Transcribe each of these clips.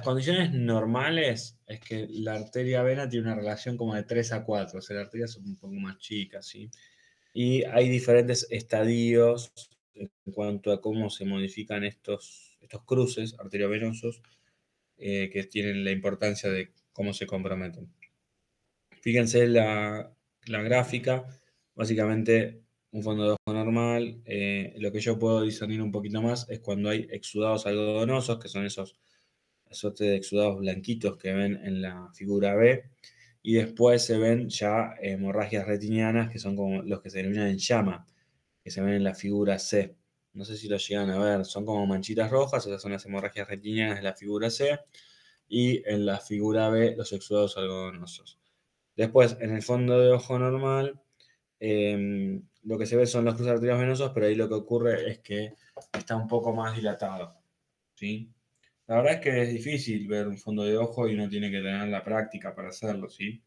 condiciones normales es que la arteria vena tiene una relación como de 3 a 4, o sea, la arteria es un poco más chica, ¿sí? Y hay diferentes estadios en cuanto a cómo se modifican estos cruces arteriovenosos que tienen la importancia de cómo se comprometen. Fíjense la gráfica, básicamente un fondo de ojo normal. Lo que yo puedo discernir un poquito más es cuando hay exudados algodonosos, que son esos suerte de exudados blanquitos que ven en la figura B, y después se ven ya hemorragias retinianas, que son como los que se denominan en llama, que se ven en la figura C. No sé si lo llegan a ver, son como manchitas rojas, esas son las hemorragias retinianas de la figura C, y en la figura B los exudados algodonosos. Después, en el fondo de ojo normal, lo que se ve son los cruces arteriales venosos, pero ahí lo que ocurre es que está un poco más dilatado, ¿sí? La verdad es que es difícil ver un fondo de ojo y uno tiene que tener la práctica para hacerlo, ¿sí?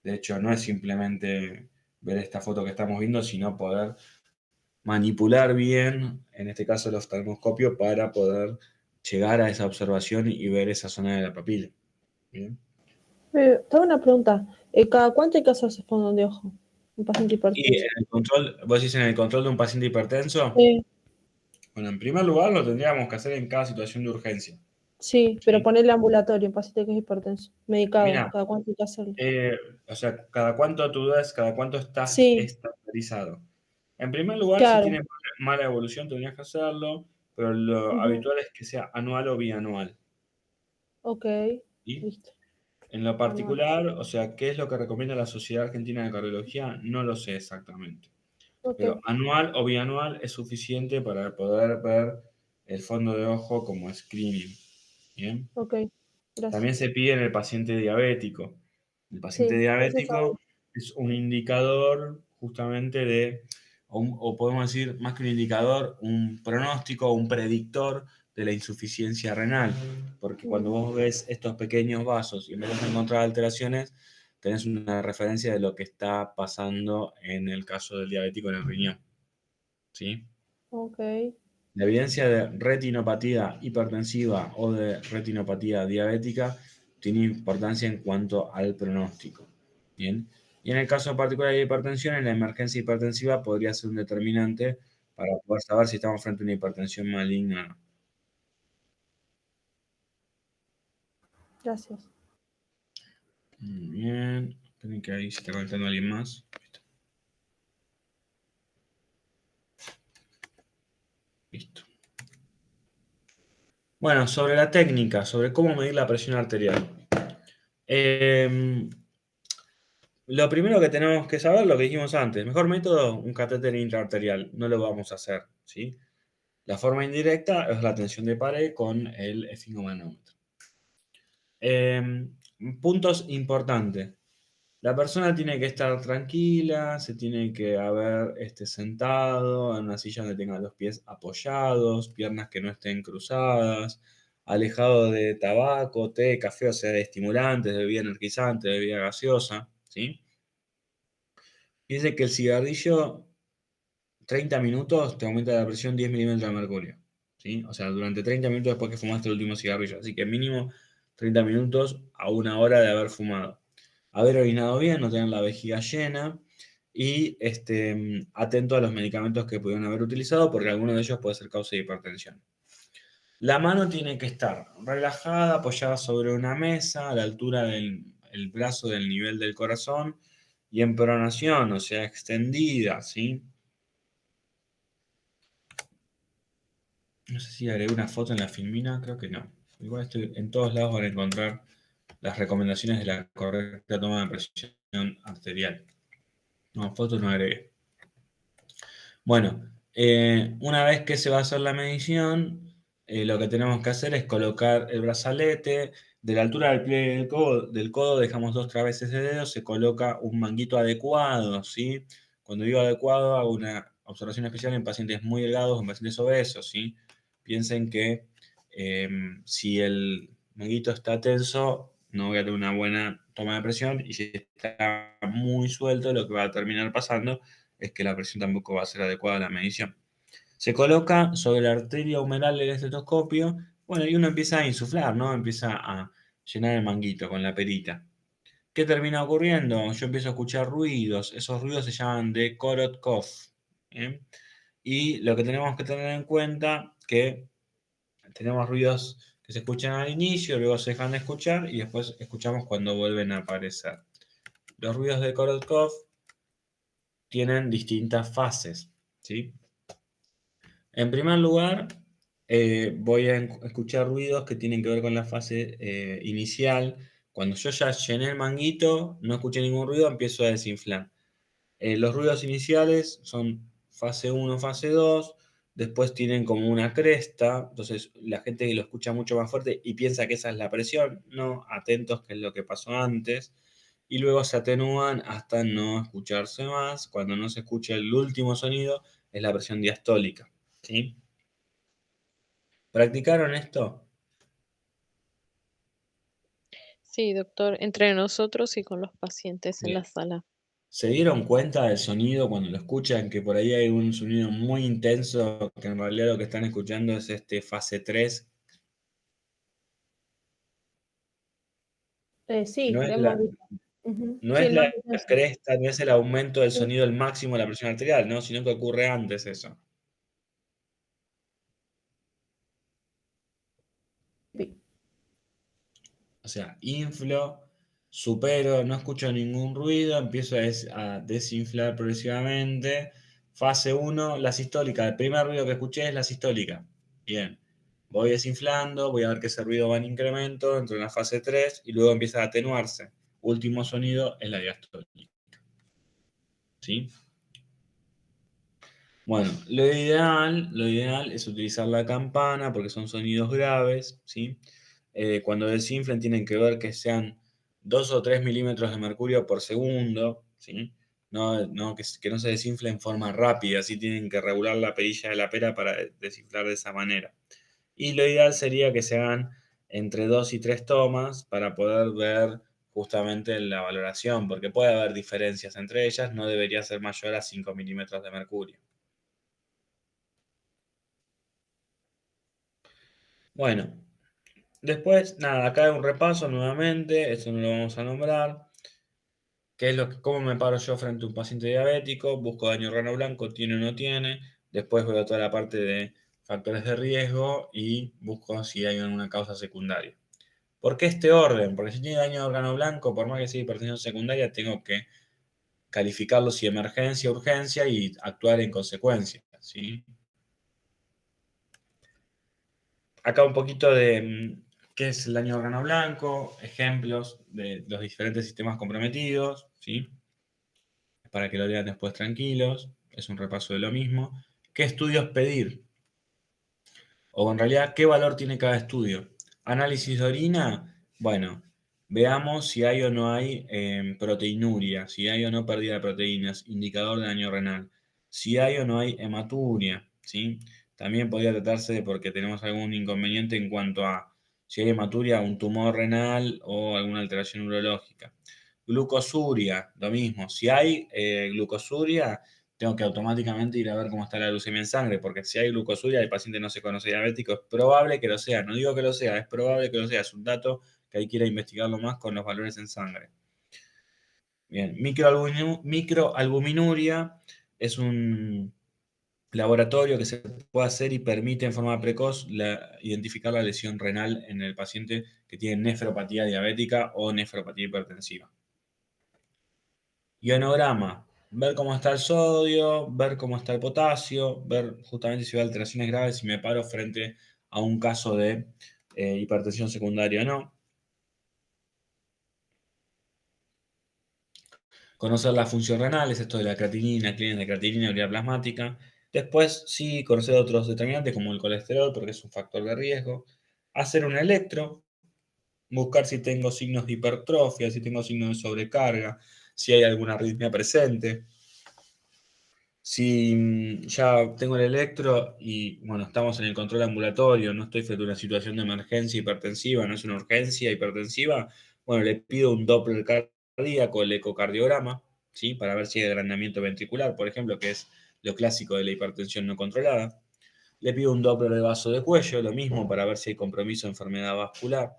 De hecho, no es simplemente ver esta foto que estamos viendo, sino poder manipular bien, en este caso el oftalmoscopio, para poder llegar a esa observación y ver esa zona de la papila. ¿Bien? Tengo una pregunta. ¿Cada cuánto hay que hacerse fondo de ojo? Un paciente Y hipertenso. en el control, vos decís en el control de un paciente hipertenso, Sí, bueno, en primer lugar lo tendríamos que hacer en cada situación de urgencia, sí, pero ¿sí? ponerle ambulatorio, un paciente que es hipertenso. Medicado, Mira, ¿cada cuánto hay que hacerlo? o sea, cada cuánto tú das, cada cuánto estás Sí, estandarizado. En primer lugar, si claro. tiene mala evolución, tendrías que hacerlo, pero lo Ujú. habitual es que sea anual o bianual. Ok, ¿Sí? listo. En lo Anual. particular, o sea, ¿qué es lo que recomienda la Sociedad Argentina de Cardiología? No lo sé exactamente. Ok, Pero anual o bianual es suficiente para poder ver el fondo de ojo como screening. ¿Bien? ok. Gracias. También se pide en el paciente diabético. El paciente Sí, eso diabético sabe. es un indicador justamente o podemos decir, más que un indicador, un pronóstico o un predictor de la insuficiencia renal. Porque cuando Ujú. vos ves estos pequeños vasos y empiezas a encontrar alteraciones, tenés una referencia de lo que está pasando en el caso del diabético en el riñón. ¿Sí? Ok. La evidencia de retinopatía hipertensiva o de retinopatía diabética tiene importancia en cuanto al pronóstico. Bien. Y en el caso particular de hipertensión, en la emergencia hipertensiva podría ser un determinante para poder saber si estamos frente a una hipertensión maligna o no. Gracias. Muy bien. Esperen que ahí se está conectando alguien más. Listo. Bueno, sobre la técnica, sobre cómo medir la presión arterial. Eh, Lo primero que tenemos que saber, lo que dijimos antes, mejor método, un catéter intraarterial. No lo vamos a hacer, ¿sí? La forma indirecta es la tensión de pared con el esfingomanómetro. Puntos importantes. La persona tiene que estar tranquila, se tiene que haber sentado en una silla donde tenga los pies apoyados, piernas que no estén cruzadas, alejado de tabaco, té, café, o sea, de estimulantes, de bebida energizante, de bebida gaseosa, ¿sí? Piense que el cigarrillo, 30 minutos, te aumenta la presión 10 milímetros de mercurio, ¿sí? O sea, durante 30 minutos después que fumaste el último cigarrillo. Así que mínimo 30 minutos a una hora de haber fumado. Haber orinado bien, no tener la vejiga llena y atento a los medicamentos que pudieron haber utilizado porque alguno de ellos puede ser causa de hipertensión. La mano tiene que estar relajada, apoyada sobre una mesa, a la altura del el brazo del nivel del corazón y en pronación, o sea, extendida, ¿sí? No sé si agregué una foto en la filmina, creo que no. Igual en todos lados van a encontrar las recomendaciones de la correcta toma de presión arterial. No, foto no agregué. Bueno, una vez que se va a hacer la medición, lo que tenemos que hacer es colocar el brazalete. De la altura del pliegue del codo dejamos 2 traveses de dedo, se coloca un manguito adecuado, ¿sí? Cuando digo adecuado, hago una observación especial en pacientes muy delgados, en pacientes obesos, ¿sí? Piensen que si el manguito está tenso, no voy a tener una buena toma de presión, y si está muy suelto, lo que va a terminar pasando es que la presión tampoco va a ser adecuada a la medición. Se coloca sobre la arteria humeral del estetoscopio Bueno, y uno empieza a insuflar, ¿no? Empieza a llenar el manguito con la perita. ¿Qué termina ocurriendo? Yo empiezo a escuchar ruidos. Esos ruidos se llaman de Korotkov. ¿Bien? Y lo que tenemos que tener en cuenta que tenemos ruidos que se escuchan al inicio, luego se dejan de escuchar y después escuchamos cuando vuelven a aparecer. Los ruidos de Korotkov tienen distintas fases, ¿sí? En primer lugar, voy a escuchar ruidos que tienen que ver con la fase inicial. Cuando yo ya llené el manguito, no escuché ningún ruido, empiezo a desinflar. Los ruidos iniciales son fase 1, fase 2, después tienen como una cresta, entonces la gente lo escucha mucho más fuerte y piensa que esa es la presión, no, atentos que es lo que pasó antes, y luego se atenúan hasta no escucharse más. Cuando no se escucha el último sonido es la presión diastólica, ¿sí? ¿Practicaron esto? Sí, doctor, entre nosotros y con los pacientes en Bien. la sala. ¿Se dieron cuenta del sonido cuando lo escuchan? Que por ahí hay un sonido muy intenso, que en realidad lo que están escuchando es este fase 3. Sí, No es lo hemos la, visto. Ujú. no Sí, es el más la intenso. cresta, no es el aumento del Sí. sonido del máximo de la presión arterial, ¿no? Sino que ocurre antes eso. Sí. O sea, inflo, supero, no escucho ningún ruido, empiezo a desinflar progresivamente. Fase uno, la sistólica. El primer ruido que escuché es la sistólica. Bien. Voy desinflando, voy a ver que ese ruido va en incremento, entro en la fase 3 y luego empieza a atenuarse. Último sonido es la diastólica. ¿Sí? Bueno, lo ideal es utilizar la campana porque son sonidos graves, ¿sí? Cuando desinflen tienen que ver que sean 2 o 3 milímetros de mercurio por segundo, ¿sí? Que no se desinfle en forma rápida, así tienen que regular la perilla de la pera para desinflar de esa manera. Y lo ideal sería que se hagan entre 2 y 3 tomas para poder ver justamente la valoración, porque puede haber diferencias entre ellas, no debería ser mayor a 5 milímetros de mercurio. Bueno, después, nada, acá hay un repaso nuevamente, esto no lo vamos a nombrar, que es cómo me paro yo frente a un paciente diabético, busco daño renal blanco, tiene o no tiene, después veo toda la parte de factores de riesgo y busco si hay alguna causa secundaria. ¿Por qué este orden? Porque si tiene daño de órgano blanco, por más que sea hipertensión secundaria, tengo que calificarlo si emergencia, urgencia y actuar en consecuencia, ¿sí? Acá un poquito de qué es el daño de órgano blanco, ejemplos de los diferentes sistemas comprometidos, ¿sí? Para que lo lean después tranquilos, es un repaso de lo mismo. ¿Qué estudios pedir? O en realidad, ¿qué valor tiene cada estudio? Análisis de orina, bueno, veamos si hay o no hay proteinuria, si hay o no pérdida de proteínas, indicador de daño renal, si hay o no hay hematuria, ¿sí? También podría tratarse de porque tenemos algún inconveniente en cuanto a si hay hematuria, un tumor renal o alguna alteración neurológica. Glucosuria, lo mismo. Si hay glucosuria, tengo que automáticamente ir a ver cómo está la glucemia en sangre, porque si hay glucosuria, el paciente no se conoce diabético, es probable que lo sea, no digo que lo sea, es probable que lo sea, es un dato que hay que ir a investigarlo más con los valores en sangre. Bien, microalbuminuria es un laboratorio que se puede hacer y permite en forma precoz identificar la lesión renal en el paciente que tiene nefropatía diabética o nefropatía hipertensiva. Ionograma, ver cómo está el sodio, ver cómo está el potasio, ver justamente si hay alteraciones graves, si me paro frente a un caso de hipertensión secundaria o no. Conocer la función renal, es esto de la creatinina, clínica de creatinina, urea plasmática. Después, sí, conocer otros determinantes como el colesterol, porque es un factor de riesgo. Hacer un electro, buscar si tengo signos de hipertrofia, si tengo signos de sobrecarga, si hay alguna arritmia presente. Si ya tengo el electro y bueno, estamos en el control ambulatorio, no estoy frente a una situación de emergencia hipertensiva, no es una urgencia hipertensiva, bueno, le pido un Doppler cardíaco, el ecocardiograma, ¿sí? Para ver si hay agrandamiento ventricular, por ejemplo, que es lo clásico de la hipertensión no controlada. Le pido un Doppler de vaso de cuello, lo mismo para ver si hay compromiso de enfermedad vascular.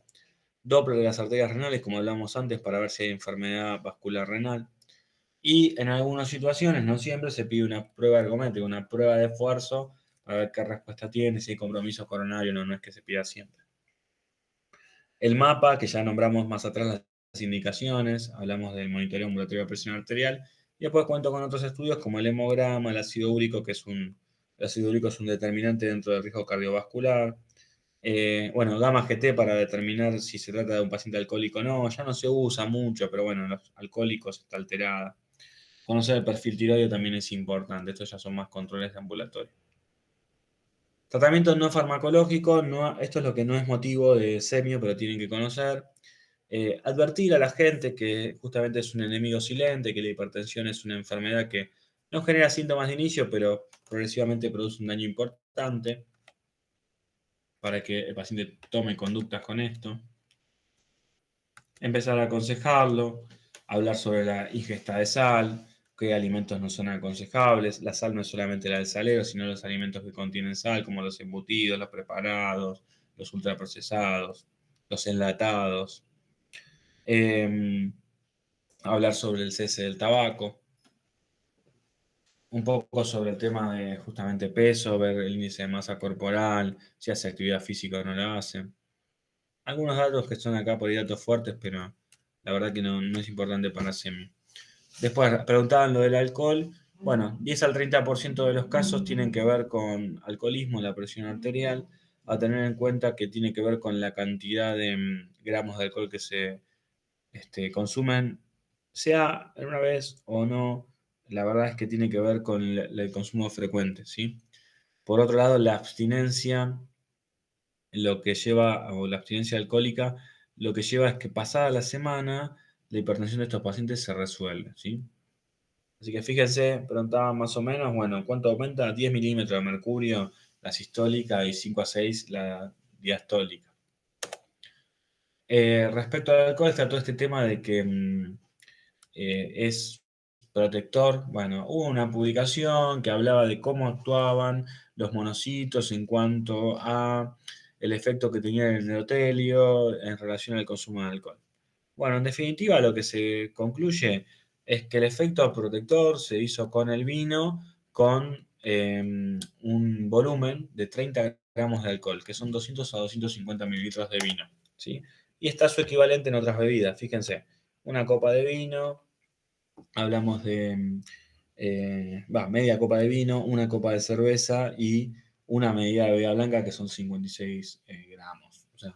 Doppler de las arterias renales, como hablamos antes, para ver si hay enfermedad vascular renal. Y en algunas situaciones, no siempre, se pide una prueba ergométrica, una prueba de esfuerzo para ver qué respuesta tiene, si hay compromiso coronario, no es que se pida siempre. El mapa, que ya nombramos más atrás las indicaciones, hablamos del monitoreo ambulatorio de presión arterial, y después cuento con otros estudios como el hemograma, el ácido úrico, el ácido úrico es un determinante dentro del riesgo cardiovascular. Bueno, gamma GT para determinar si se trata de un paciente alcohólico o no, ya no se usa mucho, pero bueno, en los alcohólicos está alterada. Conocer el perfil tiroideo también es importante, estos ya son más controles de ambulatorio. Tratamiento no farmacológico, esto es lo que no es motivo de semio, pero tienen que conocer. Advertir a la gente que justamente es un enemigo silente, que la hipertensión es una enfermedad que no genera síntomas de inicio, pero progresivamente produce un daño importante, para que el paciente tome conductas con esto. Empezar a aconsejarlo, hablar sobre la ingesta de sal, qué alimentos no son aconsejables. La sal no es solamente la del salero, sino los alimentos que contienen sal, como los embutidos, los preparados, los ultraprocesados, los enlatados. Hablar sobre el cese del tabaco. Un poco sobre el tema de justamente peso, ver el índice de masa corporal, si hace actividad física o no la hace. Algunos datos que son acá por ahí datos fuertes, pero la verdad que no es importante para semi. Después preguntaban lo del alcohol. Bueno, 10 al 30% de los casos tienen que ver con alcoholismo, la presión arterial, a tener en cuenta que tiene que ver con la cantidad de gramos de alcohol que se consumen, sea en una vez o no. La verdad es que tiene que ver con el consumo frecuente, ¿sí? Por otro lado, la abstinencia, lo que lleva, o la abstinencia alcohólica, lo que lleva es que pasada la semana, la hipertensión de estos pacientes se resuelve, ¿sí? Así que fíjense, preguntaban más o menos, bueno, ¿cuánto aumenta? 10 milímetros de mercurio la sistólica y 5 a 6 la diastólica. Respecto al alcohol está todo este tema de que es protector. Bueno, hubo una publicación que hablaba de cómo actuaban los monocitos en cuanto a el efecto que tenía el endotelio en relación al consumo de alcohol. Bueno, en definitiva lo que se concluye es que el efecto protector se hizo con el vino con un volumen de 30 gramos de alcohol, que son 200 a 250 mililitros de vino, ¿sí? Y está su equivalente en otras bebidas, fíjense, una copa de vino, hablamos de media copa de vino, una copa de cerveza y una medida de bebida blanca que son 56 gramos. O sea,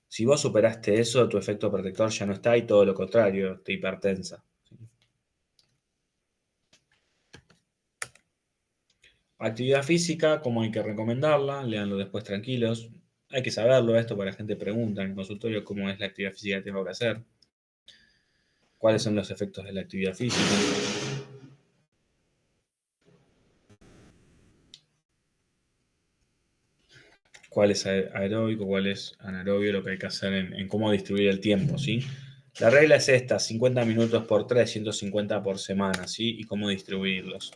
si vos superaste eso, tu efecto protector ya no está y todo lo contrario, te hipertensa. ¿Sí? Actividad física, ¿cómo hay que recomendarla? Léanlo después tranquilos. Hay que saberlo esto para la gente pregunta en el consultorio cómo es la actividad física que tengo que hacer. ¿Cuáles son los efectos de la actividad física? Cuál es aeróbico, cuál es anaerobio, lo que hay que hacer en cómo distribuir el tiempo, ¿sí? La regla es esta, 50 minutos por 3, 150 por semana, ¿sí? Y cómo distribuirlos.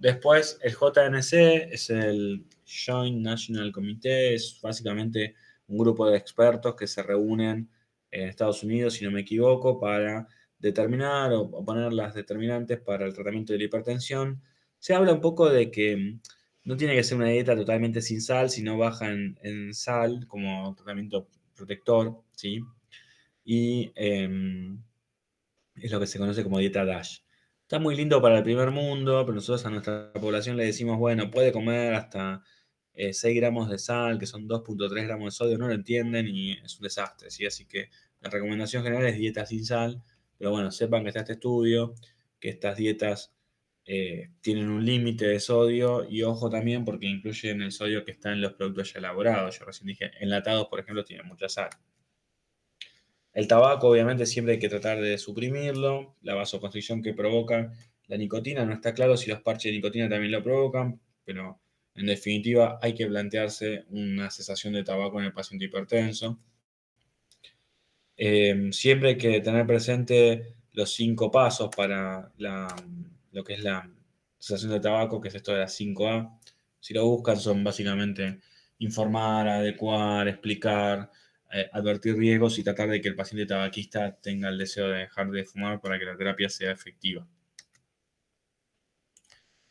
Después, el JNC es el Joint National Committee, es básicamente un grupo de expertos que se reúnen en Estados Unidos, si no me equivoco, para determinar o poner las determinantes para el tratamiento de la hipertensión. Se habla un poco de que no tiene que ser una dieta totalmente sin sal, sino baja en sal como tratamiento protector, ¿sí? Y es lo que se conoce como dieta DASH. Está muy lindo para el primer mundo, pero nosotros a nuestra población le decimos, bueno, puede comer hasta 6 gramos de sal, que son 2,3 gramos de sodio, no lo entienden y es un desastre, ¿sí? Así que la recomendación general es dieta sin sal, pero bueno, sepan que está este estudio, que estas dietas tienen un límite de sodio y ojo también porque incluyen el sodio que está en los productos ya elaborados. Yo recién dije, enlatados, por ejemplo, tienen mucha sal. El tabaco, obviamente, siempre hay que tratar de suprimirlo. La vasoconstricción que provoca la nicotina, no está claro si los parches de nicotina también lo provocan, pero en definitiva hay que plantearse una cesación de tabaco en el paciente hipertenso. Siempre hay que tener presente los 5 pasos para lo que es la cesación de tabaco, que es esto de las 5A. Si lo buscan son básicamente informar, adecuar, explicar, advertir riesgos y tratar de que el paciente tabaquista tenga el deseo de dejar de fumar para que la terapia sea efectiva.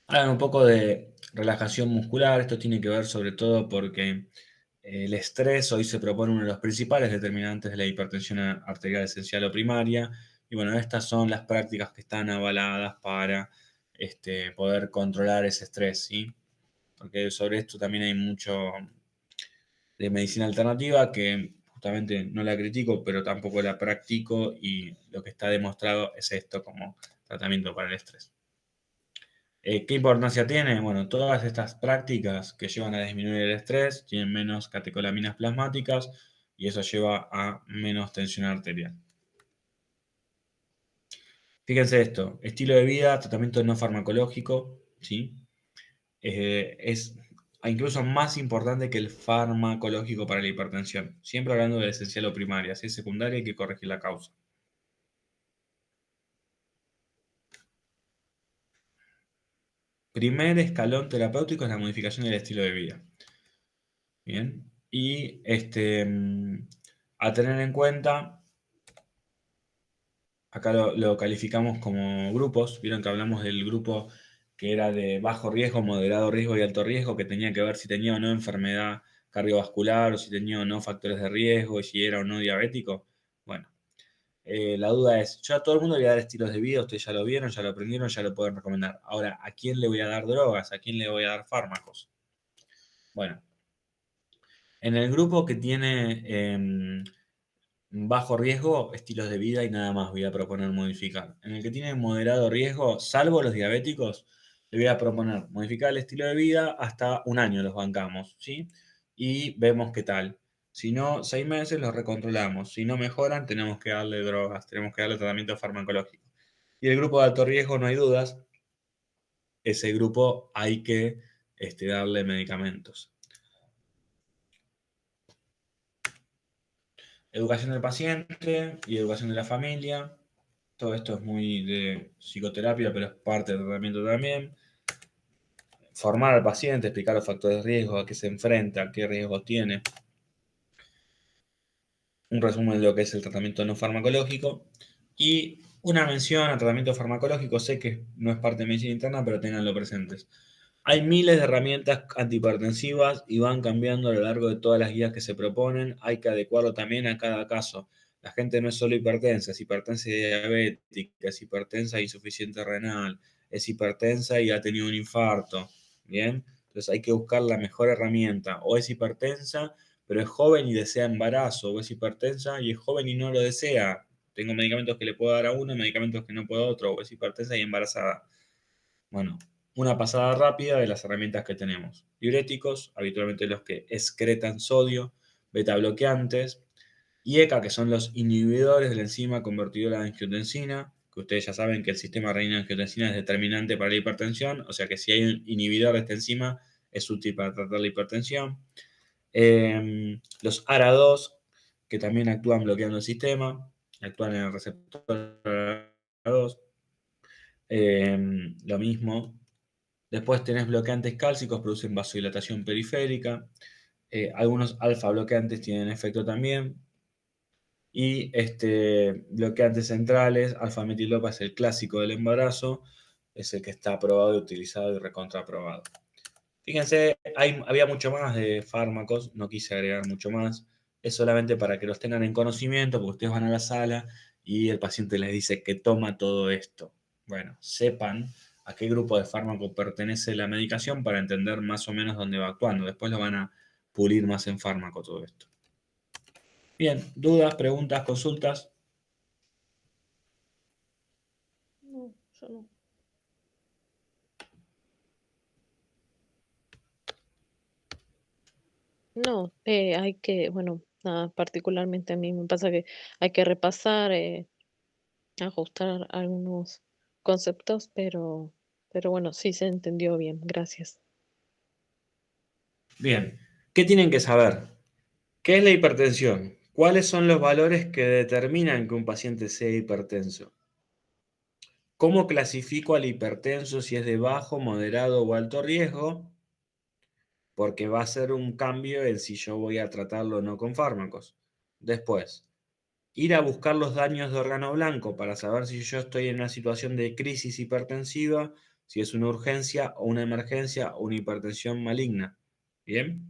Hagan un poco de relajación muscular. Esto tiene que ver sobre todo porque el estrés hoy se propone uno de los principales determinantes de la hipertensión arterial esencial o primaria. Y bueno, estas son las prácticas que están avaladas para poder controlar ese estrés, ¿sí? Porque sobre esto también hay mucho de medicina alternativa que justamente no la critico, pero tampoco la practico y lo que está demostrado es esto como tratamiento para el estrés. ¿Qué importancia tiene? Bueno, todas estas prácticas que llevan a disminuir el estrés tienen menos catecolaminas plasmáticas y eso lleva a menos tensión arterial. Fíjense esto, estilo de vida, tratamiento no farmacológico, ¿sí? Es incluso más importante que el farmacológico para la hipertensión. Siempre hablando de esencial o primaria, si es secundaria hay que corregir la causa. Primer escalón terapéutico es la modificación del estilo de vida. Bien. Y a tener en cuenta, acá lo calificamos como grupos. Vieron que hablamos del grupo que era de bajo riesgo, moderado riesgo y alto riesgo, que tenía que ver si tenía o no enfermedad cardiovascular o si tenía o no factores de riesgo y si era o no diabético. Bueno, la duda es, yo a todo el mundo le voy a dar estilos de vida, ustedes ya lo vieron, ya lo aprendieron, ya lo pueden recomendar. Ahora, ¿a quién le voy a dar drogas? ¿A quién le voy a dar fármacos? Bueno, en el grupo que tiene bajo riesgo, estilos de vida y nada más voy a proponer modificar. En el que tiene moderado riesgo, salvo los diabéticos, le voy a proponer modificar el estilo de vida hasta un año los bancamos, ¿sí? Y vemos qué tal. Si no, 6 meses los recontrolamos. Si no mejoran, tenemos que darle drogas, tenemos que darle tratamiento farmacológico. Y el grupo de alto riesgo, no hay dudas, ese grupo hay que darle medicamentos. Educación del paciente y educación de la familia. Todo esto es muy de psicoterapia, pero es parte del tratamiento también. Formar al paciente, explicar los factores de riesgo, a qué se enfrenta, qué riesgos tiene. Un resumen de lo que es el tratamiento no farmacológico. Y una mención al tratamiento farmacológico. Sé que no es parte de medicina interna, pero tenganlo presentes. Hay miles de herramientas antihipertensivas y van cambiando a lo largo de todas las guías que se proponen. Hay que adecuarlo también a cada caso. La gente no es solo hipertensa, es hipertensa y diabética, es hipertensa e insuficiente renal, es hipertensa y ha tenido un infarto. ¿Bien? Entonces hay que buscar la mejor herramienta. O es hipertensa, pero es joven y desea embarazo. O es hipertensa y es joven y no lo desea. Tengo medicamentos que le puedo dar a uno, medicamentos que no puedo a otro. O es hipertensa y embarazada. Bueno, una pasada rápida de las herramientas que tenemos. Diuréticos, habitualmente los que excretan sodio, beta bloqueantes, y ECA, que son los inhibidores de la enzima convertidora de angiotensina, que ustedes ya saben que el sistema renina-angiotensina es determinante para la hipertensión, o sea que si hay un inhibidor de esta enzima es útil para tratar la hipertensión. Los ARA2, que también actúan bloqueando el sistema, actúan en el receptor ARA2. Lo mismo. Después tenés bloqueantes cálcicos, producen vasodilatación periférica. Algunos alfa bloqueantes tienen efecto también. Y bloqueantes centrales, alfa-metilopa es el clásico del embarazo, es el que está aprobado y utilizado y recontraaprobado. Fíjense, había mucho más de fármacos, no quise agregar mucho más. Es solamente para que los tengan en conocimiento, porque ustedes van a la sala y el paciente les dice que toma todo esto. Bueno, sepan a qué grupo de fármaco pertenece la medicación para entender más o menos dónde va actuando. Después lo van a pulir más en fármaco todo esto. Bien, dudas, preguntas, consultas. No, yo no. No, hay que, bueno, nada, particularmente a mí me pasa que hay que repasar, ajustar algunos conceptos, pero bueno, sí se entendió bien, gracias. Bien, ¿qué tienen que saber? ¿Qué es la hipertensión? ¿Cuáles son los valores que determinan que un paciente sea hipertenso? ¿Cómo clasifico al hipertenso si es de bajo, moderado o alto riesgo? porque va a ser un cambio en si yo voy a tratarlo o no con fármacos. Después, ir a buscar los daños de órgano blanco para saber si yo estoy en una situación de crisis hipertensiva, si es una urgencia o una emergencia o una hipertensión maligna. ¿Bien?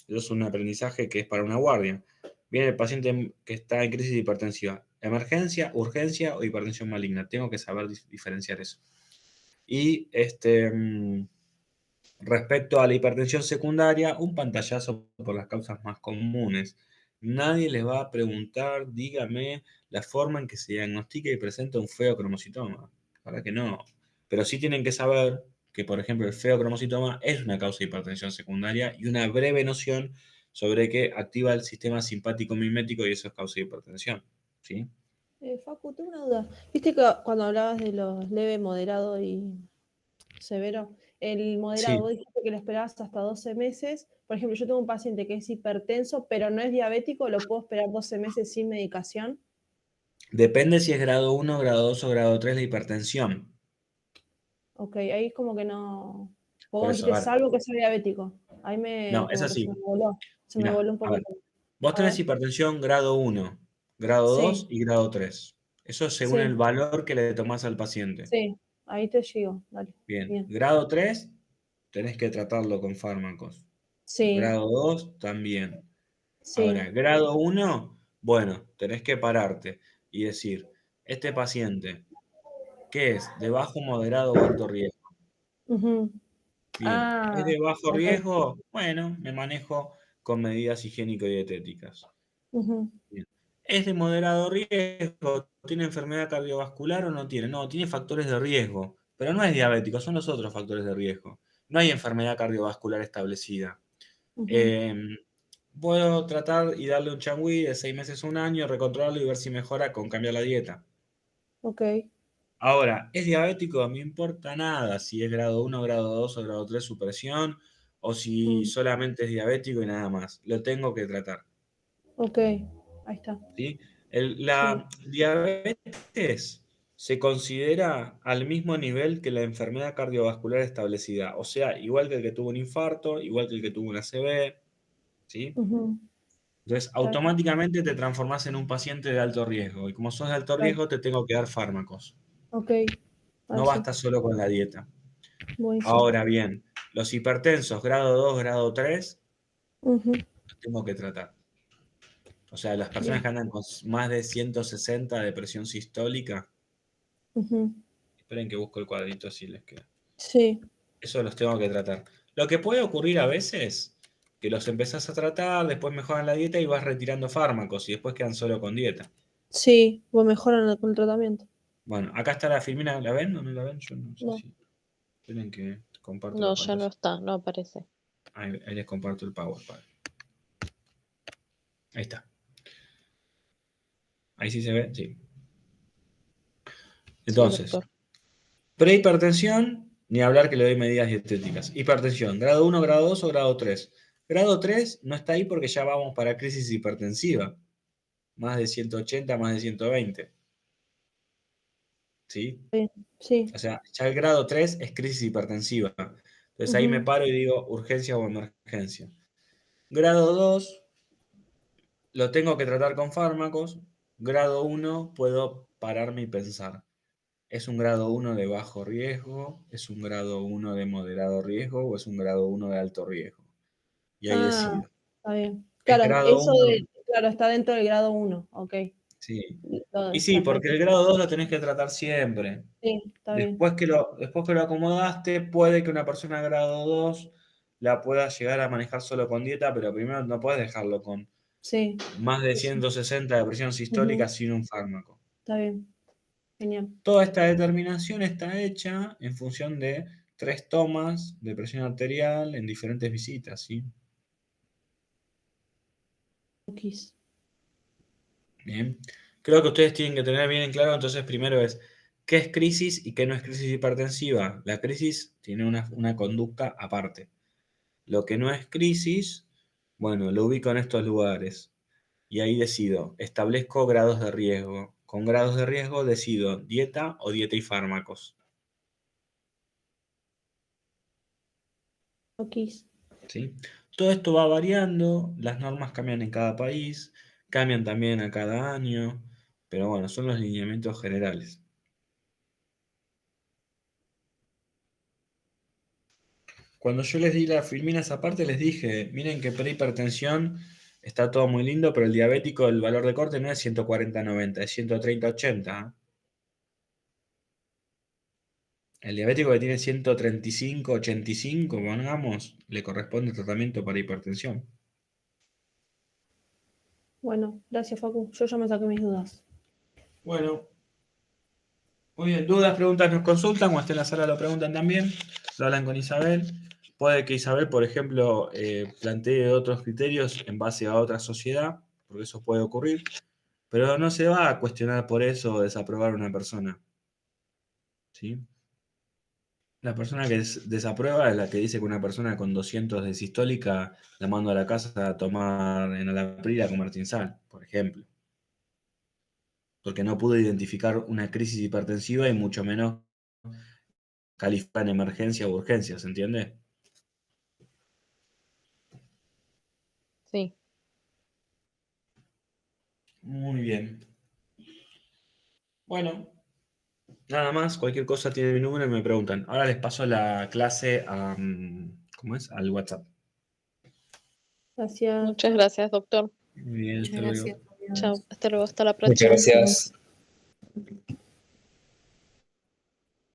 Eso es un aprendizaje que es para una guardia. Viene el paciente que está en crisis hipertensiva. Emergencia, urgencia o hipertensión maligna. Tengo que saber diferenciar eso. Y respecto a la hipertensión secundaria, un pantallazo por las causas más comunes. Nadie les va a preguntar, dígame, la forma en que se diagnostica y presenta un feocromocitoma. Para que no. Pero sí tienen que saber que, por ejemplo, el feocromocitoma es una causa de hipertensión secundaria y una breve noción sobre que activa el sistema simpático mimético y eso es causa de hipertensión. ¿Sí? Facu, tengo una duda. Viste que cuando hablabas de los leve, moderado y severo, el moderado, Sí. vos dijiste que lo esperabas hasta 12 meses. Por ejemplo, yo tengo un paciente que es hipertenso, pero no es diabético, ¿lo puedo esperar 12 meses sin medicación? Depende si es grado 1, grado 2 o grado 3 la hipertensión. Ok, ahí es como que no. Por Vos eso, dijiste, a ver. salvo que sea diabético. Ahí No, es como que se así. me voló. Se me Mirá, voló un a ver. poquito. Vos A tenés ver. hipertensión grado 1, grado 2 Sí, y grado 3. Eso es según el sí, valor que le tomás al paciente. sí. Ahí te llego. Dale. Bien. Bien. Grado 3, tenés que tratarlo con fármacos. Sí, Grado 2, también. sí. Ahora, grado 1, bueno, tenés que pararte y decir, este paciente, ¿qué es? ¿De bajo, moderado o alto riesgo? Ujú. Bien. ¿Es Ah, de bajo ok. riesgo? Bueno, me manejo con medidas higiénico-dietéticas. Ujú. Bien. ¿Es de moderado riesgo? ¿Tiene enfermedad cardiovascular o no tiene? No, tiene factores de riesgo, pero no es diabético, son los otros factores de riesgo. No hay enfermedad cardiovascular establecida. Ujú. Em, Puedo tratar y darle un changüí de 6 meses a un año, recontrolarlo y ver si mejora con cambiar la dieta. Ok. Ahora, ¿es diabético? No me importa nada si es grado 1, grado 2 o grado 3 su presión, o si Mm. solamente es diabético y nada más. Lo tengo que tratar. Ok. Ahí está. ¿Sí? Sí. La diabetes se considera al mismo nivel que la enfermedad cardiovascular establecida, o sea, igual que el que tuvo un infarto, igual que el que tuvo una ACV, ¿sí? Ujú. Entonces, Está bien. automáticamente te transformás en un paciente de alto riesgo, y como sos de alto Claro. riesgo, te tengo que dar fármacos. Ok. No Ahí sí. basta solo con la dieta. Buenísimo. Ahora bien, los hipertensos grado 2, grado 3, Ujú. los tengo que tratar. O sea, las personas Bien. que andan con más de 160 de presión sistólica, Ujú. esperen que busco el cuadrito si les queda. Sí. Eso los tengo que tratar. Lo que puede ocurrir a veces, que los empezás a tratar, después mejoran la dieta y vas retirando fármacos y después quedan solo con dieta. Sí. Vos mejoran con el tratamiento. Bueno, acá está la filmina, ¿la ven o no la ven? Yo no sé No. si. Esperen que comparto la No, ya no pantalla. está, no aparece. Ahí les comparto el PowerPoint. Ahí está. Ahí sí se ve, sí. Sí, Entonces, doctor. prehipertensión, ni hablar que le doy medidas dietéticas. Hipertensión, grado 1, grado 2 o grado 3. Grado 3 no está ahí porque ya vamos para crisis hipertensiva. Más de 180, más de 120. ¿Sí? Bien. Sí. O sea, ya el grado 3 es crisis hipertensiva. Entonces ahí me Ujú. paro y digo urgencia o emergencia. Grado 2 lo tengo que tratar con fármacos. Grado 1 puedo pararme y pensar. ¿Es un grado 1 de bajo riesgo? ¿Es un grado 1 de moderado riesgo? ¿O es un grado 1 de alto riesgo? Y ahí Ah, decido. está bien. ¿Es Claro, grado eso 1? claro, está dentro del grado uno. Ok. Sí. Y sí, Está porque el perfecto. grado 2 lo tenés que tratar siempre. Sí, está bien. Después que lo acomodaste, puede que una persona grado 2 la pueda llegar a manejar solo con dieta, pero primero no puedes dejarlo con Sí. más de Sí, sí. 160 de presión sistólica Ujú. sin un fármaco. Está bien. Genial. Toda esta determinación está hecha en función de 3 tomas de presión arterial en diferentes visitas, ¿sí? Okis. Bien. Creo que ustedes tienen que tener bien en claro, entonces primero es qué es crisis y qué no es crisis hipertensiva. La crisis tiene una conducta aparte. Lo que no es crisis, bueno, lo ubico en estos lugares y ahí decido, establezco grados de riesgo. Con grados de riesgo decido dieta o dieta y fármacos. Okis. ¿sí? Todo esto va variando, las normas cambian en cada país, cambian también a cada año, pero bueno, son los lineamientos generales. Cuando yo les di la filmina esa parte, les dije, miren que prehipertensión está todo muy lindo, pero el diabético, el valor de corte no es 140-90, es 130-80. El diabético que tiene 135-85, pongamos, le corresponde tratamiento para hipertensión. Bueno, gracias, Facu. Yo ya me saqué mis dudas. Bueno, muy bien. Dudas, preguntas, nos consultan o estén en la sala lo preguntan también. Lo hablan con Isabel. Puede que Isabel, por ejemplo, plantee otros criterios en base a otra sociedad, porque eso puede ocurrir. Pero no se va a cuestionar por eso o desaprobar a una persona. ¿Sí? La persona que desaprueba es la que dice que una persona con 200 de sistólica la mando a la casa a tomar enalapril a comer tinsal, por ejemplo. Porque no pudo identificar una crisis hipertensiva y mucho menos calificar en emergencia o urgencia, ¿se entiende? Sí. Muy bien. Bueno, nada más, cualquier cosa tiene mi número y me preguntan. Ahora les paso la clase a, ¿cómo es? Al WhatsApp. Gracias. Muchas gracias, doctor. Muy bien, Muchas hasta luego. gracias. Adiós. Chao. Hasta luego. Hasta la Muchas próxima. gracias.